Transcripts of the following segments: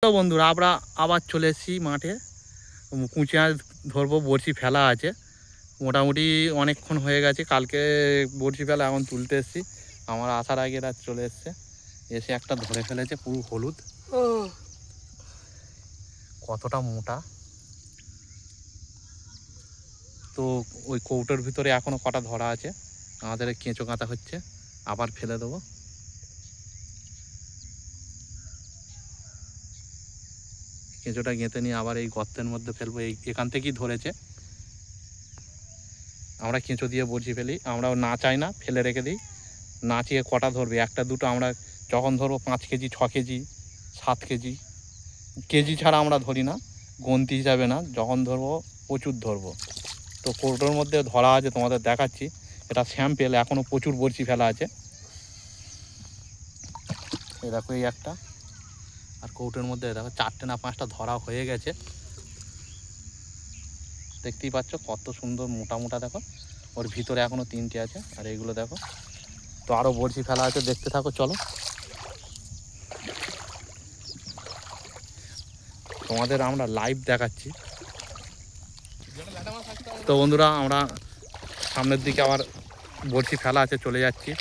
তো বন্ধুরা আমরা আবার চলে এসেছি মাঠে। কুঁচি মাছ ধরবো, বড়শি ফেলা আছে, মোটামুটি অনেকক্ষণ হয়ে গেছে। কালকে বড়শি ফেলা, এখন তুলতে এসেছি। আমার আসার আগে রাত চলে এসছে, এসে একটা ধরে ফেলেছে পুরো হলুদ। কতটা মোটা! তো ওই কৌটোর ভিতরে এখনও কটা ধরা আছে, আমাদের কেঁচো কাঁচা হচ্ছে, আবার ফেলে দেবো। কেঁচোটা গেঁথে নিয়ে আবার এই গর্তের মধ্যে ফেলবো। এখান থেকেই ধরেছে। আমরা কেঁচো দিয়ে বড়শি ফেলি, আমরাও না চাই না, ফেলে রেখে দিই। নাচিয়ে কটা ধরবে, একটা দুটো। আমরা যখন ধরবো 5 কেজি 6 কেজি 7 কেজি, কেজি ছাড়া আমরা ধরি না, গন্তি হিসাবে না। যখন ধরবো প্রচুর ধরবো। তো কৌটোর মধ্যে ধরা আছে, তোমাদের দেখাচ্ছি। এটা স্যাম্পেল, এখনও প্রচুর বড়শি ফেলা আছে। এই দেখো, এই একটা, আর কৌটোর মধ্যে দেখো 4টে না 5টা ধরা হয়ে গেছে। দেখতেই পাচ্ছ কত সুন্দর মোটা মোটা। দেখো ওর ভিতরে এখনও 3টে আছে, আর এইগুলো দেখো। তো আরও বড়শি ফেলা আছে, দেখতে থাকো। চলো তোমাদের আমরা লাইভ দেখাচ্ছি। তো বন্ধুরা, আমরা সামনের দিকে আবার বড়শি ফেলা আছে, চলে যাচ্ছি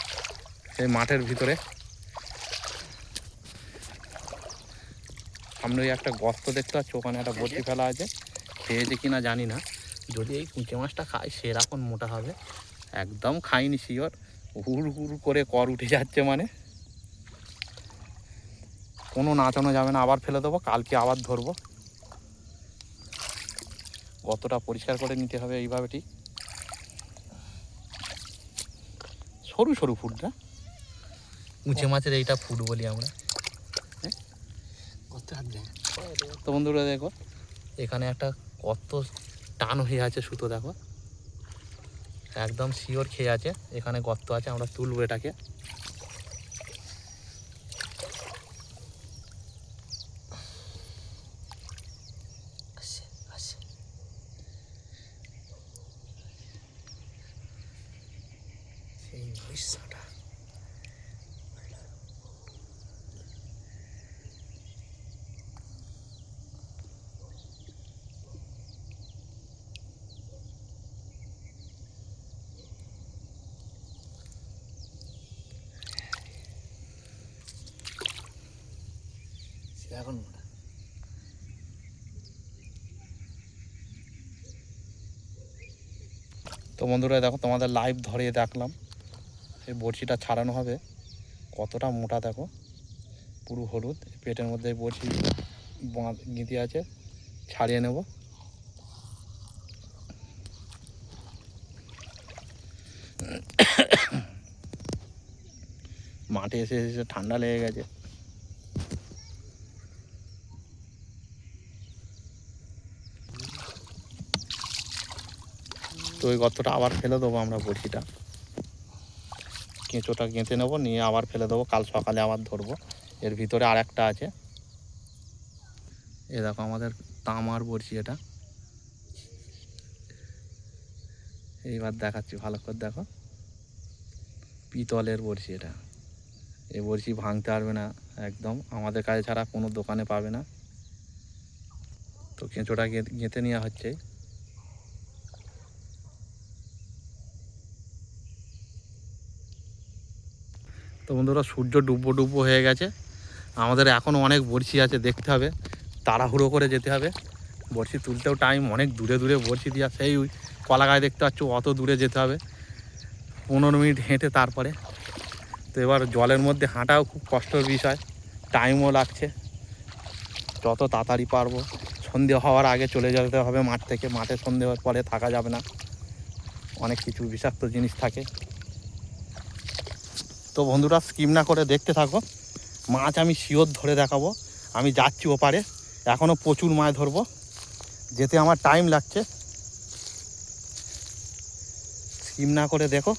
সেই মাঠের ভিতরে। সামনে একটা গর্ত দেখতে পাচ্ছ, ওখানে একটা বড়শি ফেলা আছে। খেয়েছে কিনা জানি না, যদি এই কুঁচে মাছটা খায় সেরকম মোটা হবে। একদম খাইনি শিওর, হুড় হুড় করে কর উঠে যাচ্ছে, মানে কোনো নাচানো যাবে না। আবার ফেলে দেবো, কালকে আবার ধরবো। গর্তটা পরিষ্কার করে নিতে হবে এইভাবে, ঠিক সরু সরু ফুটটা। কুঁচে মাছের এইটা ফুট বলি আমরা। তো বন্ধুরা দেখো, এখানে একটা কত টান হয়ে আছে সুতো, দেখো একদম শিওর খেয়ে আছে। এখানে গর্ত আছে, আমরা তুলবো এটাকে। এখন তো বন্ধুরা দেখো, তোমাদের লাইভ ধরিয়ে দেখলাম। এই বড়শিটা ছাড়ানো হবে, কতটা মোটা দেখো, পুরো হলুদ। পেটের মধ্যে বড়শি গিঁথে আছে, ছাড়িয়ে নেব। মাঠে এসে এসে ঠান্ডা লেগে গেছে। তো ওই গর্তটা আবার ফেলে দেবো আমরা, বড়শিটা কেঁচোটা গেঁথে নেবো, নিয়ে আবার ফেলে দেবো। কাল সকালে আবার ধরবো। এর ভিতরে আর একটা আছে। এ দেখো আমাদের তামার বড়শি এটা। এইবার দেখাচ্ছি ভালো করে, দেখো পিতলের বড়শি এটা। এই বড়শি ভাঙতে পারবে না একদম, আমাদের কাছে ছাড়া কোনো দোকানে পাবে না। তো কেঁচোটা গেঁথে নেওয়া হচ্ছে। তো বন্ধুরা, সূর্য ডুবো ডুবো হয়ে গেছে। আমাদের এখনও অনেক বড়শি আছে, দেখতে হবে, তাড়াহুড়ো করে যেতে হবে। বড়শি তুলতেও টাইম, অনেক দূরে দূরে বড়শি দেওয়া। সেই কলা গায়ে দেখতে পাচ্ছ, অত দূরে যেতে হবে, 15 মিনিট হেঁটে তারপরে। তো এবার জলের মধ্যে হাঁটাও খুব কষ্টের বিষয়, টাইমও লাগছে। যত তাড়াতাড়ি পারবো, সন্ধে হওয়ার আগে চলে যেতে হবে মাঠ থেকে। মাঠে সন্ধে হওয়ার পরে থাকা যাবে না, অনেক কিছু বিষাক্ত জিনিস থাকে। তো বন্ধুরা, স্কিপ না করে দেখতে থাকো। মাছ আমি শিওর ধরে দেখাবো। আমি যাচ্ছি ওপারে, এখনও প্রচুর মাছ ধরবো, যেতে আমার টাইম লাগছে। স্কিপ না করে দেখো,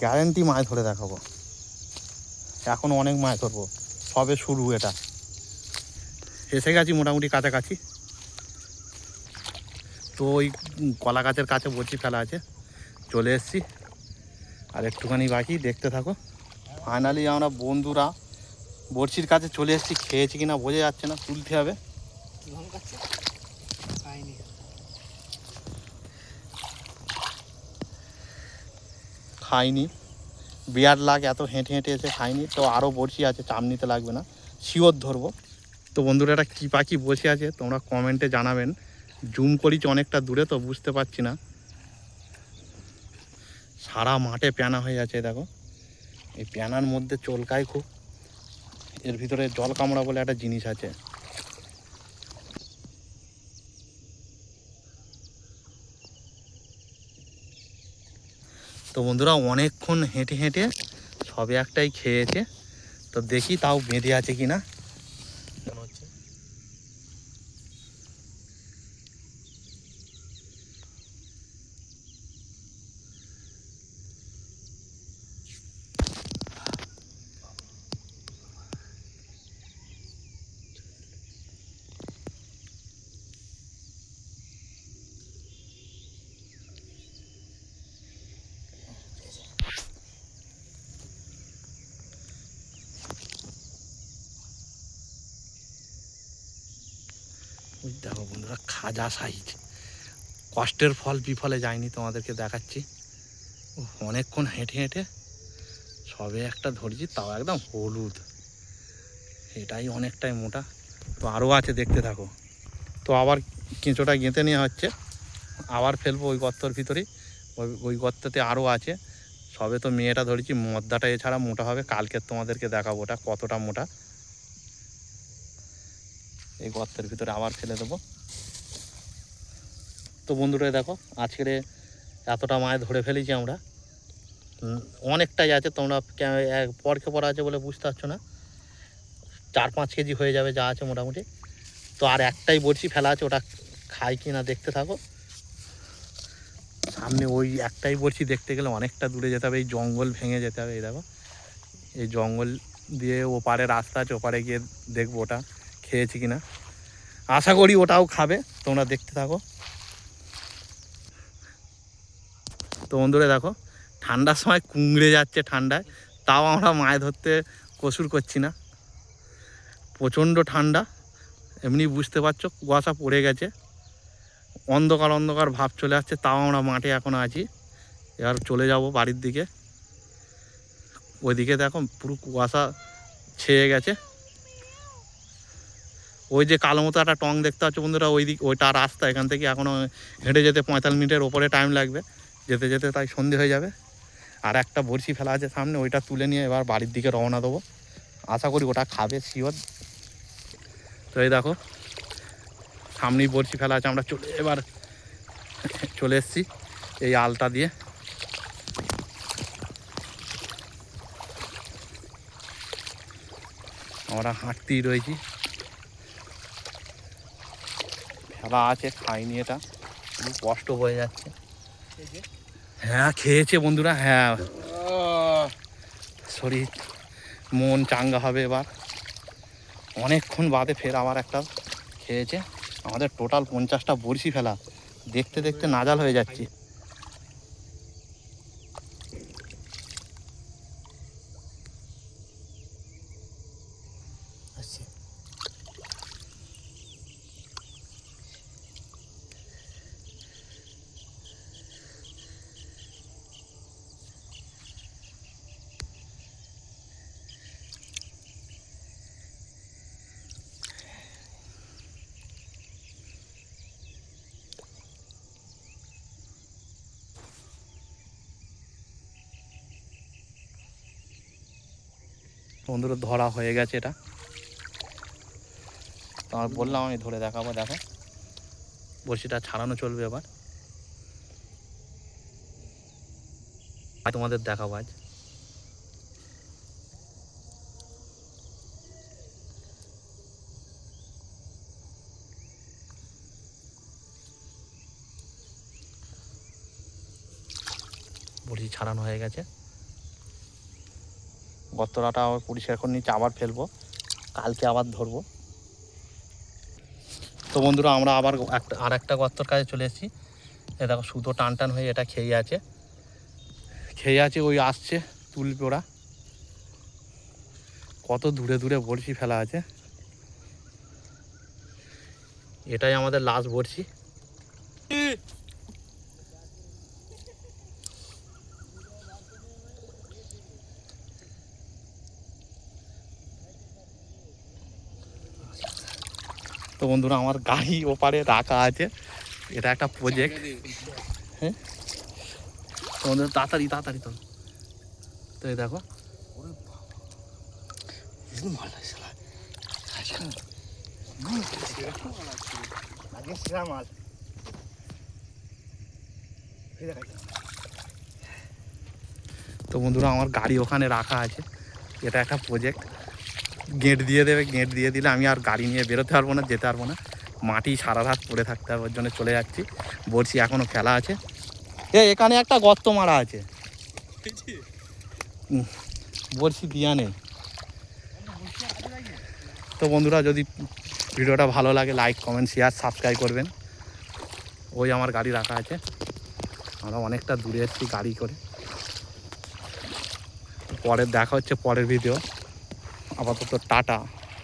গ্যারেন্টি মাছ ধরে দেখাবো। এখনও অনেক মাছ ধরবো, সবে শুরু। এটা এসে গেছি মোটামুটি কাছাকাছি। তো ওই কলা গাছের কাছে বড়শি ফেলা আছে, চলে এসেছি। আর একটুখানি বাকি, দেখতে থাকো। ফাইনালি আমরা বন্ধুরা বড়শির কাছে চলে এসেছি, খেয়েছি কিনা বোঝা যাচ্ছে না, তুলতে হবে। খাইনি, বিয়ার লাগ এত হেঁটে হেঁটে এসে খাইনি। তো আরও বড়শি আছে, চাপ নিতে লাগবে না, শিওর ধরবো। তো বন্ধুরা এটা কী পাখি বসে আছে তোমরা কমেন্টে জানাবেন। জুম করেছি অনেকটা দূরে তো বুঝতে পারছি না। সারা মাঠে প্যানা হয়ে আছে দেখো, এই প্যানার মধ্যে চলকায় খুব। এর ভিতরে জল কামড়া বলে একটা জিনিস আছে। তো বন্ধুরা অনেকক্ষণ হেঁটে হেঁটে সবে একটাই খেয়েছে, তো দেখি তাও বেঁধে আছে কি না। দেখো বন্ধুরা খাজা সাইজ, কষ্টের ফল বিফলে যায়নি, তোমাদেরকে দেখাচ্ছি। অনেকক্ষণ হেঁটে হেঁটে সবে একটা ধরেছি, তাও একদম হলুদ, এটাই অনেকটাই মোটা। তো আরও আছে, দেখতে থাকো। তো আবার কেঁচোটা গেঁথে নেওয়া হচ্ছে, আবার ফেলবো ওই গর্তর ভিতরেই। ওই গর্ততে আরও আছে। সবে তো মেয়েটা ধরেছি, মদ্দাটা এছাড়া মোটা হবে, কালকে তোমাদেরকে দেখাবো ওটা কতটা মোটা। এই গর্তের ভিতরে আবার ফেলে দেবো। তো বন্ধুরা দেখো আজকের এতটা মাছ ধরে ফেলেছি আমরা, অনেকটাই আছে। তোমরা পরকে পর আছে বলে বুঝতে পারছো না, 4-5 কেজি হয়ে যাবে যা আছে মোটামুটি। তো আর একটাই বড়শি ফেলা আছে, ওটা খাই কি না দেখতে থাকো। সামনে ওই একটাই বড়শি দেখতে গেলে অনেকটা দূরে যেতে হবে, এই জঙ্গল ভেঙে যেতে হবে। এই দেখো এই জঙ্গল দিয়ে ওপারে রাস্তা আছে, ওপারে গিয়ে দেখবো ওটা খেয়েছি কিনা। আশা করি ওটাও খাবে, তোমরা দেখতে থাকো। তো বন্ধুরা দেখো ঠান্ডার সময় কুঁকড়ে যাচ্ছে ঠান্ডায়, তাও আমরা মাছ ধরতে কসুর করছি না। প্রচণ্ড ঠান্ডা, এমনি বুঝতে পারছো কুয়াশা পড়ে গেছে, অন্ধকার অন্ধকার ভাব চলে আসছে, তাও আমরা মাঠে এখন আছি। এবার চলে যাব বাড়ির দিকে। ওইদিকে দেখো পুরো কুয়াশা ছেয়ে গেছে। ওই যে কালো মতো একটা টং দেখতে পাচ্ছ বন্ধুরা, ওইটা রাস্তা, এখান থেকে এখনও হেঁটে যেতে 45 মিনিটের ওপরে টাইম লাগবে, যেতে যেতে তাই সন্ধে হয়ে যাবে। আর একটা বড়শি ফেলা আছে সামনে, ওইটা তুলে নিয়ে এবার বাড়ির দিকে রওনা দেবো। আশা করি ওটা খাবে শিওর। তো এই দেখো সামনেই বড়শি ফেলা আছে, আমরা এবার চলে এসেছি এই আলটা দিয়ে। আমরা হাঁটতেই রয়েছি, ফেলা আছে, খাইনি, এটা খুব কষ্ট হয়ে যাচ্ছে। হ্যাঁ খেয়েছে বন্ধুরা, হ্যাঁ শরীর মন চাঙ্গা হবে এবার। অনেকক্ষণ বাদে ফের আবার একটা খেয়েছে। আমাদের টোটাল 50টা বড়শি ফেলা, দেখতে দেখতে নাজাল হয়ে যাচ্ছি। বন্ধুরা ধরা হয়ে গেছে এটা, তোমার বললাম আমি ধরে দেখাবো। দেখো বড়শিটা ছাড়ানো চলবে এবার, তোমাদের দেখাবো আজ। বড়শি ছাড়ানো হয়ে গেছে, গর্তটা আবার পরিষ্কার করে নিচ্ছে, আবার ফেলবো, কালকে আবার ধরবো। তো বন্ধুরা আমরা আবার আর একটা গর্তর কাছে চলে এসেছি। এ দেখো সুতো টান টান হয়ে এটা খেয়ে আছে, ওই আসছে তুলবে ওরা। কত দূরে দূরে বড়শি ফেলা আছে। এটাই আমাদের লাস্ট বড়শি। তো বন্ধুরা আমার গাড়ি ওপারে রাখা আছে, এটা একটা প্রজেক্ট। হ্যাঁ তো বন্ধুরা তাড়াতাড়ি তাড়াতাড়ি তো তো এই দেখো তো বন্ধুরা আমার গাড়ি ওখানে রাখা আছে, এটা একটা প্রজেক্ট। গেট দিয়ে দেবে, গেট দিয়ে দিলে আমি আর গাড়ি নিয়ে বেরোতে পারবো না, যেতে পারবো না, মাটি সারা রাত পড়ে থাকতে হবে, ওর জন্য চলে যাচ্ছি। বড়শি এখনও ফেলা আছে। এখানে একটা গর্ত মারা আছে, বড়শি দিয়া নেই। তো বন্ধুরা যদি ভিডিওটা ভালো লাগে লাইক কমেন্ট শেয়ার সাবস্ক্রাইব করবেন। ওই আমার গাড়ি রাখা আছে, আমরা অনেকটা দূরে এসেছি গাড়ি করে। পরের দেখা হচ্ছে পরের ভিডিও। আপাতত টাটা।